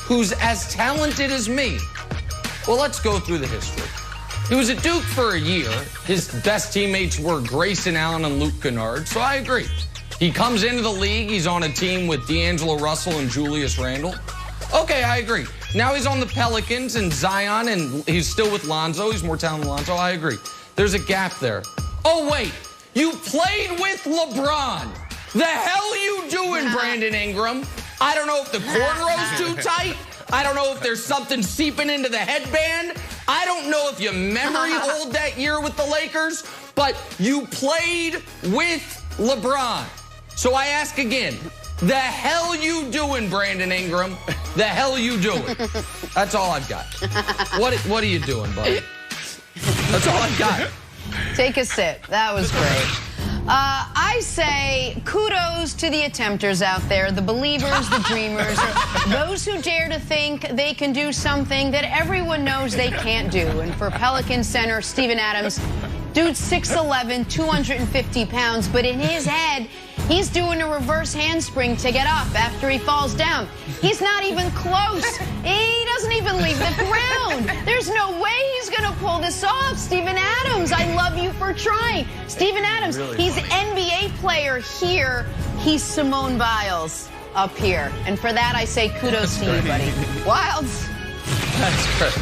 who's as talented as me. Well, let's go through the history. He was at Duke for a year. His best teammates were Grayson Allen and Luke Kennard, so I agree. He comes into the league. He's on a team with D'Angelo Russell and Julius Randle. Okay, I agree. Now he's on the Pelicans and Zion, and he's still with Lonzo. He's more talented than Lonzo. I agree. There's a gap there. Oh, wait. You played with LeBron. The hell you doing, Brandon Ingram? I don't know if the cornrow's too tight. I don't know if there's something seeping into the headband. I don't know if you memory hold that year with the Lakers, but you played with LeBron. So I ask again, the hell you doing, Brandon Ingram? The hell you doing? That's all I've got. What are you doing, buddy? That's all I've got. Take a sip. That was great. I say kudos to the attempters out there, the believers, the dreamers, those who dare to think they can do something that everyone knows they can't do. And for Pelican center Steven Adams, dude's 6'11", 250 pounds, but in his head, he's doing a reverse handspring to get up after he falls down. He's not even close. He doesn't even leave the ground. There's no way he's going to pull this off. Steven Adams, I love you for trying. Steven Adams, he's NBA player here. He's Simone Biles up here. And for that, I say kudos to you, buddy. Wilds. That's great.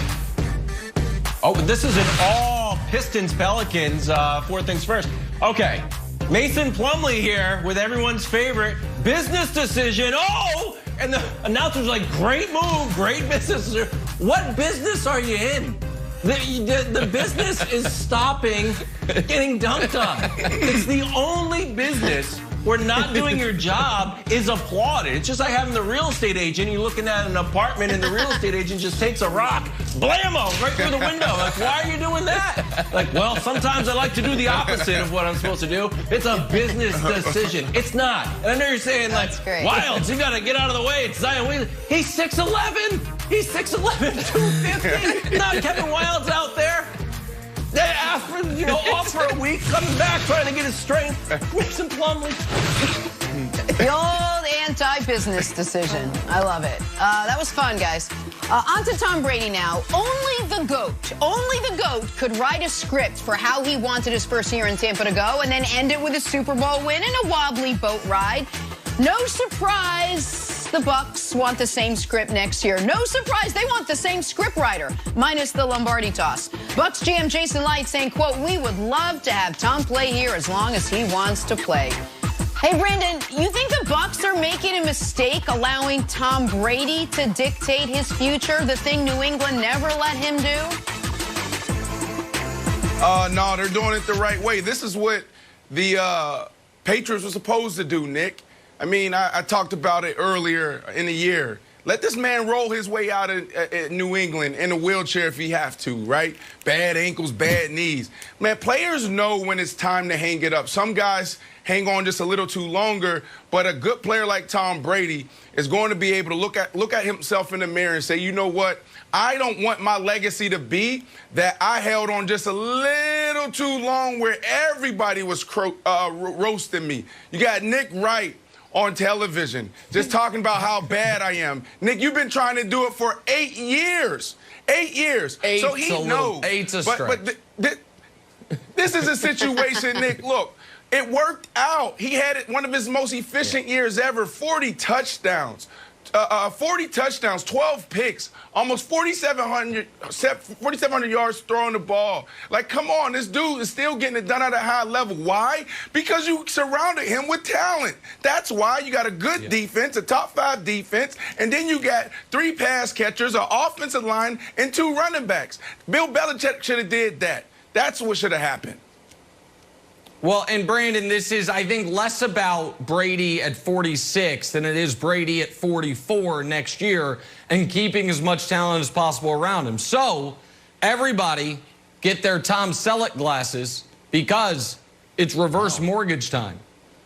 Oh, but this is an all Pistons Pelicans. Four things first. Okay. Mason Plumlee here with everyone's favorite business decision. Oh, and the announcer's like, great move, great business. What business are you in? The business is stopping getting dunked on. It's the only business where not doing your job is applauded. It's just like having the real estate agent. You're looking at an apartment and the real estate agent just takes a rock, blammo, right through the window. Like, why are you doing that? Like, well, sometimes I like to do the opposite of what I'm supposed to do. It's a business decision. It's not. And I know you're saying, like, Wilds, you got to get out of the way. It's Zion Williamson. He's 6'11". He's 6'11", 250. Not Kevin Wilds out there. After, off for a week, coming back, trying to get his strength. Mason Plumlee. The old anti-business decision. I love it. That was fun, guys. On to Tom Brady now. Only the GOAT could write a script for how he wanted his first year in Tampa to go and then end it with a Super Bowl win and a wobbly boat ride. No surprise the Bucs want the same script next year. No surprise they want the same script writer, minus the Lombardi toss. Bucs GM Jason Light saying, quote, "We would love to have Tom play here as long as he wants to play." Hey, Brandon, you think the Bucs are making a mistake allowing Tom Brady to dictate his future, the thing New England never let him do? No, they're doing it the right way. This is what the Patriots were supposed to do, Nick. I mean, I talked about it earlier in the year. Let this man roll his way out of New England in a wheelchair if he have to, right? Bad ankles, bad knees. Man, players know when it's time to hang it up. Some guys hang on just a little too longer, but a good player like Tom Brady is going to be able to look at himself in the mirror and say, you know what? I don't want my legacy to be that I held on just a little too long where everybody was roasting me. You got Nick Wright on television, just talking about how bad I am. Nick, you've been trying to do it for 8 years. 8 years. So he knows. Eight's a stretch. But this is a situation, Nick, look, it worked out. He had one of his most efficient years ever, 40 touchdowns. 40 touchdowns, 12 picks, almost 4,700 yards throwing the ball. Like, come on, this dude is still getting it done at a high level. Why? Because you surrounded him with talent. That's why you got a good defense, a top 5 defense, and then you got 3 pass catchers, an offensive line, and 2 running backs. Bill Belichick should have did that. That's what should have happened. Well, and Brandon, this is, I think, less about Brady at 46 than it is Brady at 44 next year and keeping as much talent as possible around him. So, everybody get their Tom Selleck glasses because it's reverse mortgage time.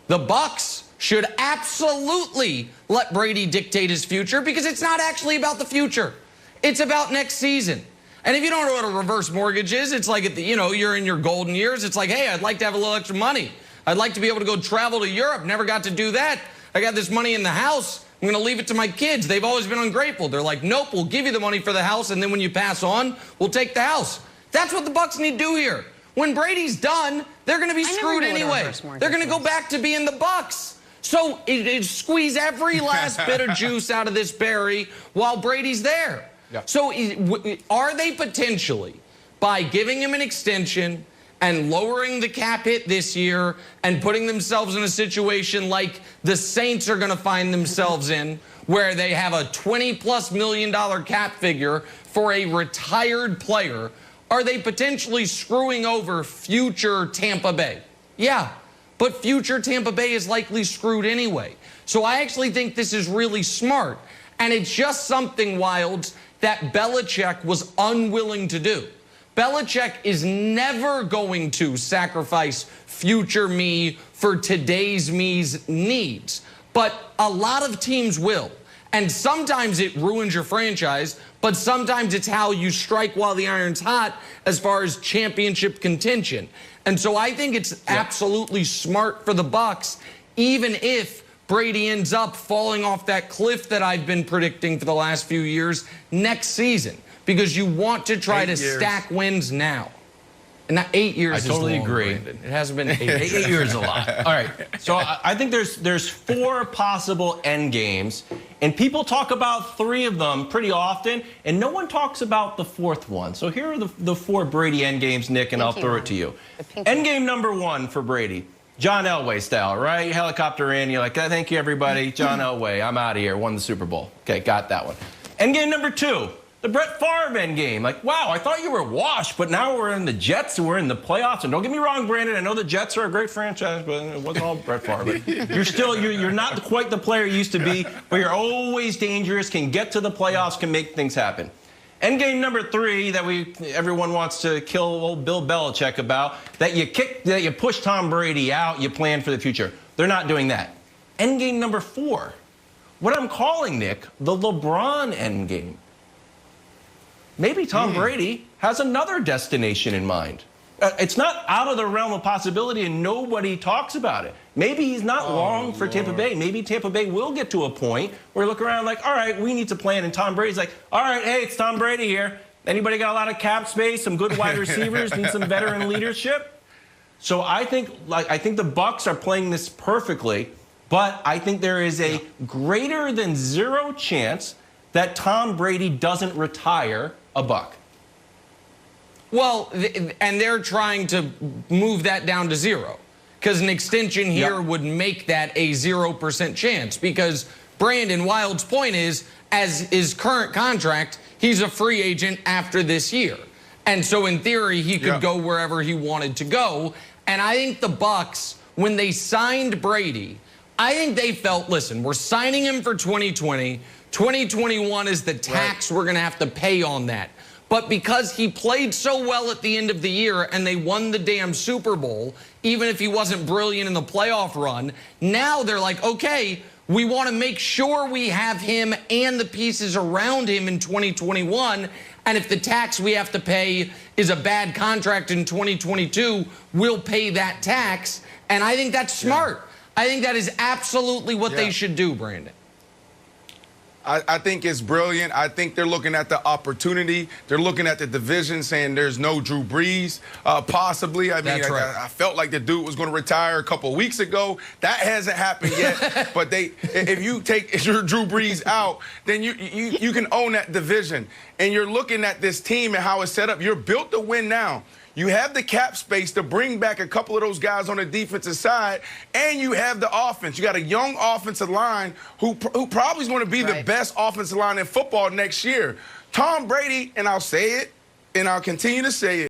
The Bucs should absolutely let Brady dictate his future because it's not actually about the future. It's about next season. And if you don't know what a reverse mortgage is, it's like, you're in your golden years. It's like, hey, I'd like to have a little extra money. I'd like to be able to go travel to Europe. Never got to do that. I got this money in the house. I'm going to leave it to my kids. They've always been ungrateful. They're like, nope, we'll give you the money for the house, and then when you pass on, we'll take the house. That's what the Bucs need to do here. When Brady's done, they're going to be screwed anyway. They're going to go back to being the Bucs. So squeeze every last bit of juice out of this berry while Brady's there. Yeah. So are they potentially, by giving him an extension and lowering the cap hit this year and putting themselves in a situation like the Saints are going to find themselves in, where they have a $20+ million cap figure for a retired player, are they potentially screwing over future Tampa Bay? Yeah, but future Tampa Bay is likely screwed anyway. So I actually think this is really smart, and it's just something, Wilds, that Belichick was unwilling to do. Belichick is never going to sacrifice future me for today's me's needs. But a lot of teams will. And sometimes it ruins your franchise, but sometimes it's how you strike while the iron's hot as far as championship contention. And so I think it's absolutely smart for the Bucs, even if Brady ends up falling off that cliff that I've been predicting for the last few years next season, because you want to try to stack wins now. And not 8 years. I totally agree. Brandon. It hasn't been 8 years. 8 years is a lot. All right. So I think there's 4 possible end games, and people talk about 3 of them pretty often, and no one talks about the 4th one. So here are the 4 Brady end games, Nick, and I'll throw it to you. End game number 1 for Brady. John Elway style, right? You helicopter in, you're like, oh, thank you, everybody. John Elway, I'm out of here. Won the Super Bowl. Okay, got that one. End game number 2, the Brett Favre end game. Like, wow, I thought you were washed, but now we're in the Jets and we're in the playoffs. And don't get me wrong, Brandon, I know the Jets are a great franchise, but it wasn't all Brett Favre. You're not quite the player you used to be, but you're always dangerous, can get to the playoffs, can make things happen. Endgame number 3 that everyone wants to kill old Bill Belichick about, that you push Tom Brady out, you plan for the future. They're not doing that. Endgame number 4, what I'm calling, Nick, the LeBron endgame. Maybe Tom Brady has another destination in mind. It's not out of the realm of possibility, and nobody talks about it. Maybe he's not long for Tampa Bay. Maybe Tampa Bay will get to a point where you look around like, all right, we need to plan. And Tom Brady's like, all right, hey, it's Tom Brady here. Anybody got a lot of cap space, some good wide receivers, need some veteran leadership? So I think the Bucs are playing this perfectly, but I think there is a greater than 0 chance that Tom Brady doesn't retire a Buck. Well, and they're trying to move that down to 0, because an extension here would make that a 0% chance, because Brandon Wild's point is, as his current contract, he's a free agent after this year. And so in theory, he could go wherever he wanted to go. And I think the Bucs, when they signed Brady, I think they felt, listen, we're signing him for 2020. 2021 is the tax we're going to have to pay on that. But because he played so well at the end of the year and they won the damn Super Bowl, even if he wasn't brilliant in the playoff run, now they're like, okay, we want to make sure we have him and the pieces around him in 2021. And if the tax we have to pay is a bad contract in 2022, we'll pay that tax. And I think that's smart. I think that is absolutely what they should do, Brandon. I think it's brilliant. I think they're looking at the opportunity. They're looking at the division, saying there's no Drew Brees, possibly. I mean, I felt like the dude was going to retire a couple of weeks ago. That hasn't happened yet. But if you take your Drew Brees out, then you can own that division. And you're looking at this team and how it's set up. You're built to win now. You have the cap space to bring back a couple of those guys on the defensive side, and you have the offense. You got a young offensive line who probably is going to be the best offensive line in football next year. Tom Brady, and I'll say it, and I'll continue to say it,